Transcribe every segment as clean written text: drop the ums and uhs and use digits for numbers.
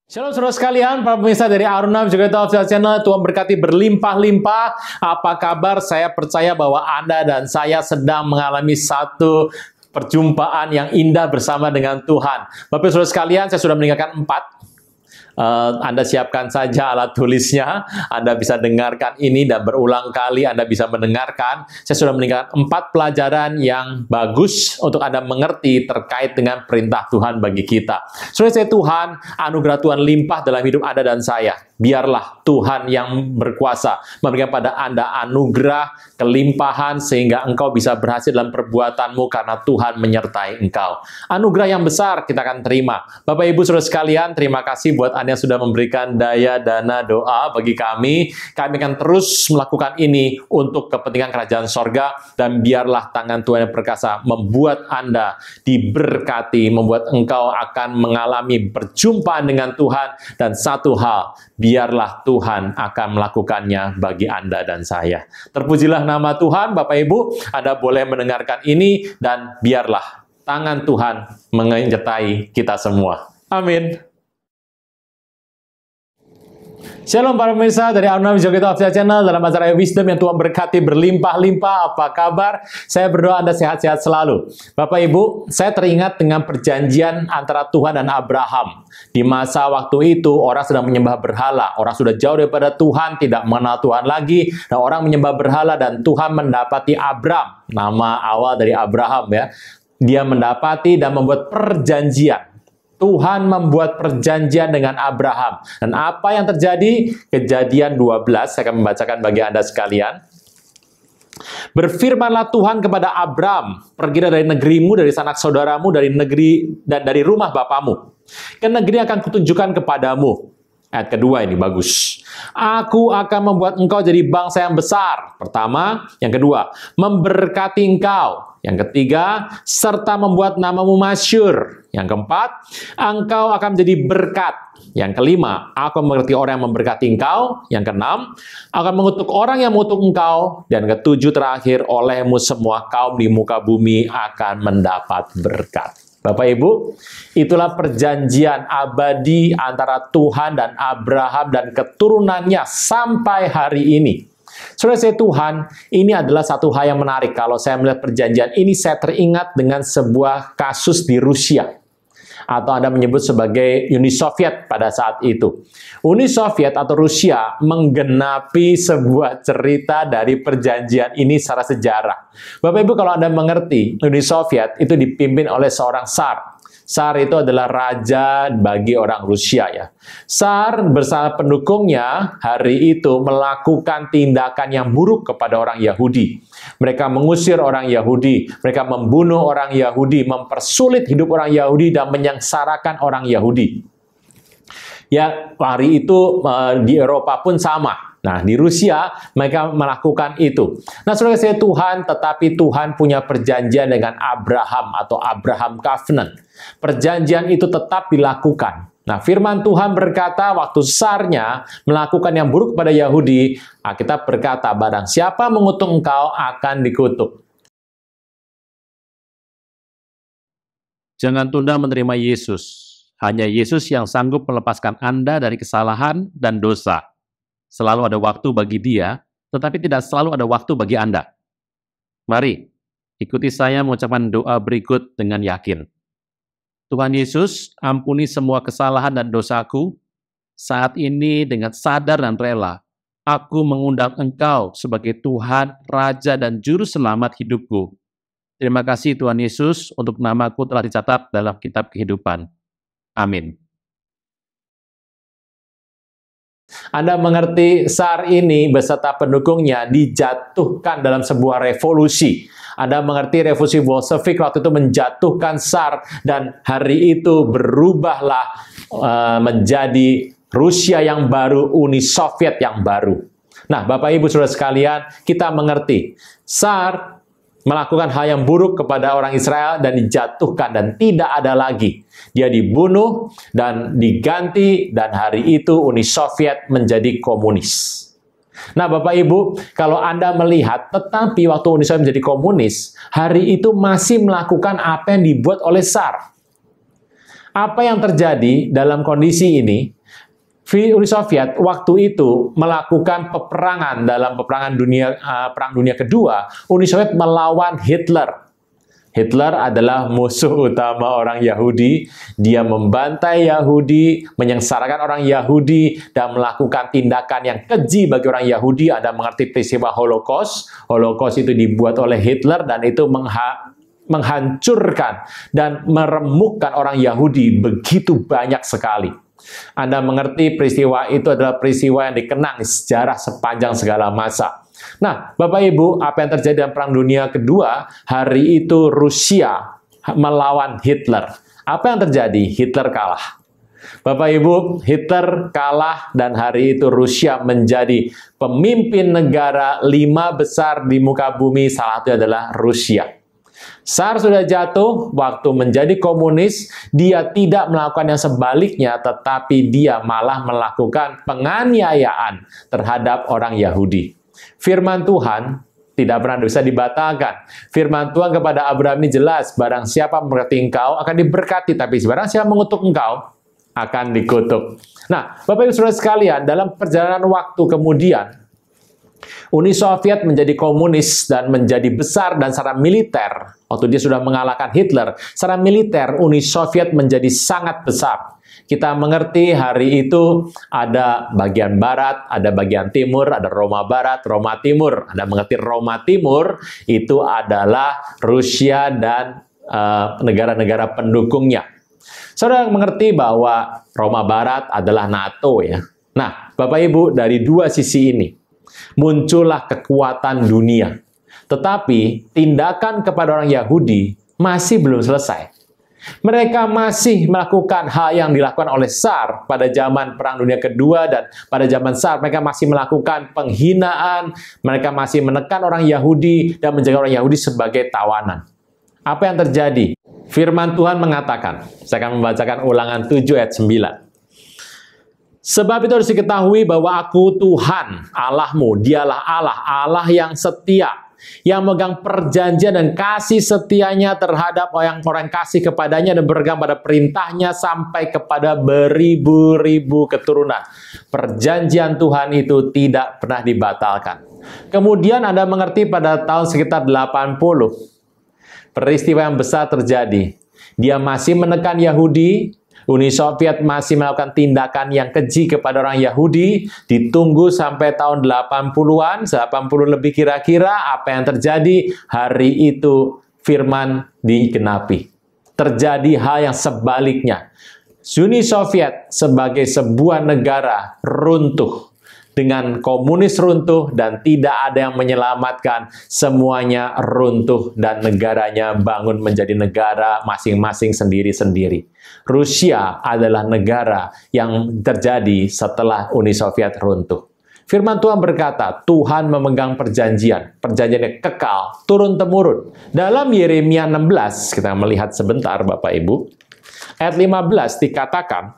Shalom saudara sekalian, para pemirsa dari Aruna juga Official Channel. Tuhan berkati berlimpah-limpah. Apa kabar? Saya percaya bahwa Anda dan saya sedang mengalami satu perjumpaan yang indah bersama dengan Tuhan. Bapak saudara sekalian, saya sudah meninggalkan 4. Anda siapkan saja alat tulisnya. Anda bisa dengarkan ini dan berulang kali Anda bisa mendengarkan. Saya sudah meninggalkan 4 pelajaran yang bagus untuk Anda mengerti terkait dengan perintah Tuhan bagi kita. Saudara saya Tuhan, anugerah Tuhan limpah dalam hidup Anda dan saya. Biarlah Tuhan yang berkuasa memberikan pada Anda anugerah, kelimpahan, sehingga engkau bisa berhasil dalam perbuatanmu karena Tuhan menyertai engkau. Anugerah yang besar kita akan terima. Bapak Ibu saudara sekalian, terima kasih buat Anda yang sudah memberikan daya, dana, doa bagi kami. Kami akan terus melakukan ini untuk kepentingan kerajaan sorga, dan biarlah tangan Tuhan yang perkasa membuat Anda diberkati, membuat engkau akan mengalami perjumpaan dengan Tuhan, dan satu hal, biarlah Tuhan akan melakukannya bagi Anda dan saya. Terpujilah nama Tuhan, Bapak Ibu. Anda boleh mendengarkan ini, dan biarlah tangan Tuhan menyertai kita semua. Amin. Shalom para pemirsa dari Aruna Wijayagita Official Channel dalam acara Wisdom yang Tuhan berkati berlimpah-limpah. Apa kabar? Saya berdoa Anda sehat-sehat selalu. Bapak Ibu, saya teringat dengan perjanjian antara Tuhan dan Abraham. Di masa waktu itu, orang sedang menyembah berhala. Orang sudah jauh daripada Tuhan, tidak mengenal Tuhan lagi. Dan orang menyembah berhala, dan Tuhan mendapati Abram. Nama awal dari Abraham ya. Dia mendapati dan membuat perjanjian. Tuhan membuat perjanjian dengan Abraham. Dan apa yang terjadi? Kejadian 12, saya akan membacakan bagi Anda sekalian. Berfirmanlah Tuhan kepada Abram, pergilah dari negerimu, dari sanak saudaramu, dari negeri dan dari rumah bapamu. Ke negeri akan kutunjukkan kepadamu. Ayat kedua ini bagus. Aku akan membuat engkau jadi bangsa yang besar. Pertama. Yang kedua, memberkati engkau. Yang ketiga, serta membuat namamu masyhur. Yang keempat, engkau akan menjadi berkat. Yang kelima, aku mengerti orang yang memberkati engkau. Yang keenam, akan mengutuk orang yang mengutuk engkau. Dan ketujuh terakhir, olehmu semua kaum di muka bumi akan mendapat berkat. Bapak Ibu, itulah perjanjian abadi antara Tuhan dan Abraham dan keturunannya sampai hari ini. Saudara saya Tuhan, ini adalah satu hal yang menarik. Kalau saya melihat perjanjian ini, saya teringat dengan sebuah kasus di Rusia. Atau Anda menyebut sebagai Uni Soviet pada saat itu. Uni Soviet atau Rusia menggenapi sebuah cerita dari perjanjian ini secara sejarah. Bapak Ibu, kalau Anda mengerti, Uni Soviet itu dipimpin oleh seorang Tsar. Tsar itu adalah raja bagi orang Rusia ya. Tsar bersama pendukungnya hari itu melakukan tindakan yang buruk kepada orang Yahudi. Mereka mengusir orang Yahudi, mereka membunuh orang Yahudi, mempersulit hidup orang Yahudi dan menyengsarakan orang Yahudi. Ya, hari itu di Eropa pun sama. Nah, di Rusia mereka melakukan itu. Nah, saudara saya Tuhan, tetapi Tuhan punya perjanjian dengan Abraham atau Abraham Covenant. Perjanjian itu tetap dilakukan. Nah, firman Tuhan berkata waktu Tsarnya melakukan yang buruk pada Yahudi, Alkitab berkata, barang siapa mengutuk engkau akan dikutuk. Jangan tunda menerima Yesus. Hanya Yesus yang sanggup melepaskan Anda dari kesalahan dan dosa. Selalu ada waktu bagi Dia, tetapi tidak selalu ada waktu bagi Anda. Mari, ikuti saya mengucapkan doa berikut dengan yakin. Tuhan Yesus, ampuni semua kesalahan dan dosaku. Saat ini dengan sadar dan rela, aku mengundang Engkau sebagai Tuhan, Raja, dan Juru Selamat hidupku. Terima kasih Tuhan Yesus untuk namaku telah dicatat dalam kitab kehidupan. Amin. Anda mengerti, Tsar ini beserta pendukungnya dijatuhkan dalam sebuah revolusi. Anda mengerti revolusi Bolshevik waktu itu menjatuhkan Tsar, dan hari itu berubahlah menjadi Rusia yang baru, Uni Soviet yang baru. Nah, Bapak Ibu Saudara sekalian, kita mengerti, Tsar melakukan hal yang buruk kepada orang Israel dan dijatuhkan dan tidak ada lagi. Dia dibunuh dan diganti, dan hari itu Uni Soviet menjadi komunis. Nah, Bapak Ibu, kalau Anda melihat, tetapi waktu Uni Soviet menjadi komunis, hari itu masih melakukan apa yang dibuat oleh Tsar. Apa yang terjadi dalam kondisi ini? Uni Soviet waktu itu melakukan peperangan dalam Perang Dunia Kedua. Uni Soviet melawan Hitler. Hitler adalah musuh utama orang Yahudi. Dia membantai Yahudi, menyengsarakan orang Yahudi, dan melakukan tindakan yang keji bagi orang Yahudi. Anda mengerti peristiwa Holocaust. Holocaust itu dibuat oleh Hitler dan itu menghancurkan dan meremukkan orang Yahudi begitu banyak sekali. Anda mengerti peristiwa itu adalah peristiwa yang dikenang di sejarah sepanjang segala masa. Nah, Bapak Ibu, apa yang terjadi dalam Perang Dunia Kedua? Hari itu Rusia melawan Hitler. Apa yang terjadi? Hitler kalah. Bapak Ibu, Hitler kalah dan hari itu Rusia menjadi pemimpin negara 5 besar di muka bumi, salah satunya adalah Rusia. Tsar sudah jatuh, waktu menjadi komunis, dia tidak melakukan yang sebaliknya, tetapi dia malah melakukan penganiayaan terhadap orang Yahudi. Firman Tuhan tidak pernah bisa dibatalkan. Firman Tuhan kepada Abraham ini jelas, barang siapa memberkati engkau akan diberkati, tapi barang siapa mengutuk engkau akan dikutuk. Nah, Bapak Ibu Saudara sekalian, dalam perjalanan waktu kemudian, Uni Soviet menjadi komunis dan menjadi besar, dan secara militer, waktu dia sudah mengalahkan Hitler, secara militer Uni Soviet menjadi sangat besar. Kita mengerti hari itu ada bagian barat, ada bagian timur, ada Roma Barat, Roma Timur. Anda mengerti Roma Timur itu adalah Rusia dan negara-negara pendukungnya. Saudara mengerti bahwa Roma Barat adalah NATO ya. Nah, Bapak Ibu, dari dua sisi ini muncullah kekuatan dunia. Tetapi tindakan kepada orang Yahudi masih belum selesai. Mereka masih melakukan hal yang dilakukan oleh Tsar pada zaman Perang Dunia Kedua, dan pada zaman Tsar mereka masih melakukan penghinaan, mereka masih menekan orang Yahudi dan menjaga orang Yahudi sebagai tawanan. Apa yang terjadi? Firman Tuhan mengatakan, saya akan membacakan Ulangan 7 ayat 9. Sebab itu harus diketahui bahwa aku Tuhan Allahmu, dialah Allah, Allah yang setia, yang megang perjanjian dan kasih setianya terhadap orang-orang kasih kepadanya dan berpegang pada perintahnya sampai kepada beribu-ribu keturunan. Perjanjian Tuhan itu tidak pernah dibatalkan. Kemudian Anda mengerti pada tahun sekitar 80, peristiwa yang besar terjadi. Dia masih menekan Yahudi. Uni Soviet masih melakukan tindakan yang keji kepada orang Yahudi, ditunggu sampai tahun 80-an, 80 lebih kira-kira, apa yang terjadi? Hari itu firman digenapi. Terjadi hal yang sebaliknya. Uni Soviet sebagai sebuah negara runtuh. Dengan komunis runtuh dan tidak ada yang menyelamatkan, semuanya runtuh dan negaranya bangun menjadi negara masing-masing sendiri-sendiri. Rusia adalah negara yang terjadi setelah Uni Soviet runtuh. Firman Tuhan berkata, Tuhan memegang perjanjian, perjanjian yang kekal, turun-temurun. Dalam Yeremia 16, kita melihat sebentar Bapak Ibu, ayat 15 dikatakan,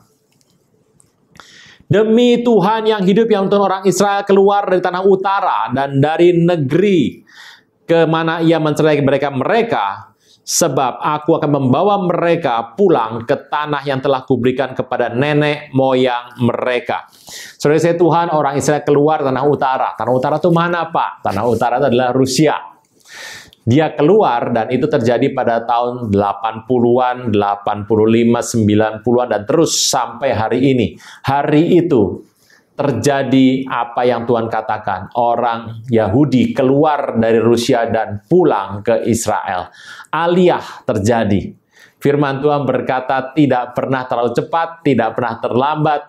demi Tuhan yang hidup yang menuntun orang Israel keluar dari tanah utara dan dari negeri ke mana ia mencerai mereka, sebab aku akan membawa mereka pulang ke tanah yang telah kuberikan kepada nenek moyang mereka. Saudara saya Tuhan, orang Israel keluar tanah utara. Tanah utara itu mana Pak? Tanah utara itu adalah Rusia. Dia keluar dan itu terjadi pada tahun 80-an, 85, 90-an dan terus sampai hari ini. Hari itu terjadi apa yang Tuhan katakan. Orang Yahudi keluar dari Rusia dan pulang ke Israel. Aliyah terjadi. Firman Tuhan berkata tidak pernah terlalu cepat, tidak pernah terlambat.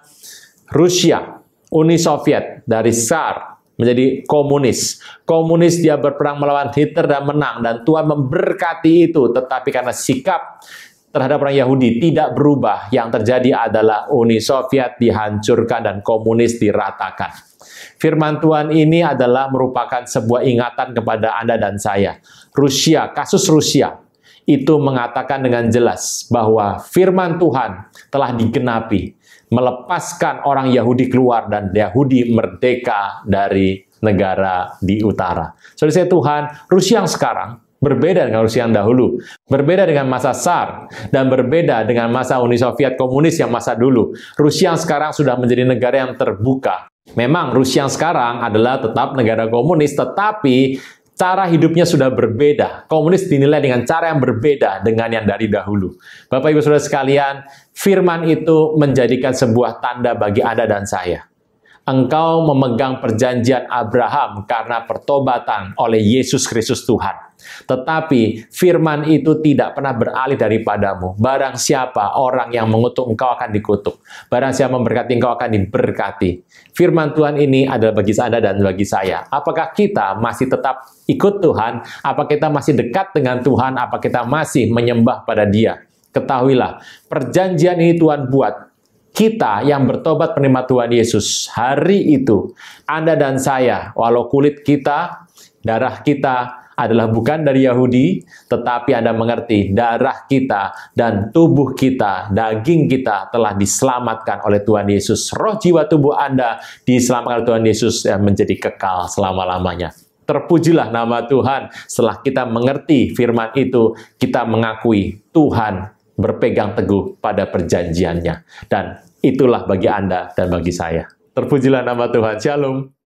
Rusia, Uni Soviet dari Tsar menjadi komunis. Komunis dia berperang melawan Hitler dan menang. Dan Tuhan memberkati itu. Tetapi karena sikap terhadap orang Yahudi tidak berubah, yang terjadi adalah Uni Soviet dihancurkan dan komunis diratakan. Firman Tuhan ini adalah merupakan sebuah ingatan kepada Anda dan saya. Rusia, kasus Rusia, itu mengatakan dengan jelas bahwa firman Tuhan telah digenapi. Melepaskan orang Yahudi keluar dan Yahudi merdeka dari negara di utara. Saudara saya Tuhan, Rusia yang sekarang Berbeda dengan Rusia yang dahulu, berbeda dengan masa Tsar, dan berbeda dengan masa Uni Soviet komunis yang masa dulu. Rusia yang sekarang sudah menjadi negara yang terbuka. Memang Rusia yang sekarang adalah tetap negara komunis, tetapi cara hidupnya sudah berbeda. Komunis dinilai dengan cara yang berbeda dengan yang dari dahulu. Bapak Ibu Saudara sekalian, firman itu menjadikan sebuah tanda bagi Anda dan saya. Engkau memegang perjanjian Abraham karena pertobatan oleh Yesus Kristus Tuhan. Tetapi firman itu tidak pernah beralih daripadamu. Barang siapa orang yang mengutuk engkau akan dikutuk. Barang siapa memberkati engkau akan diberkati. Firman Tuhan ini adalah bagi Anda dan bagi saya. Apakah kita masih tetap ikut Tuhan? Apakah kita masih dekat dengan Tuhan? Apakah kita masih menyembah pada Dia? Ketahuilah, perjanjian ini Tuhan buat. Kita yang bertobat penerima Tuhan Yesus, hari itu, Anda dan saya, walau kulit kita, darah kita adalah bukan dari Yahudi, tetapi Anda mengerti, darah kita dan tubuh kita, daging kita telah diselamatkan oleh Tuhan Yesus. Roh, jiwa, tubuh Anda diselamatkan oleh Tuhan Yesus yang menjadi kekal selama-lamanya. Terpujilah nama Tuhan. Setelah kita mengerti firman itu, kita mengakui Tuhan berpegang teguh pada perjanjiannya. Dan itulah bagi Anda dan bagi saya. Terpujilah nama Tuhan. Shalom.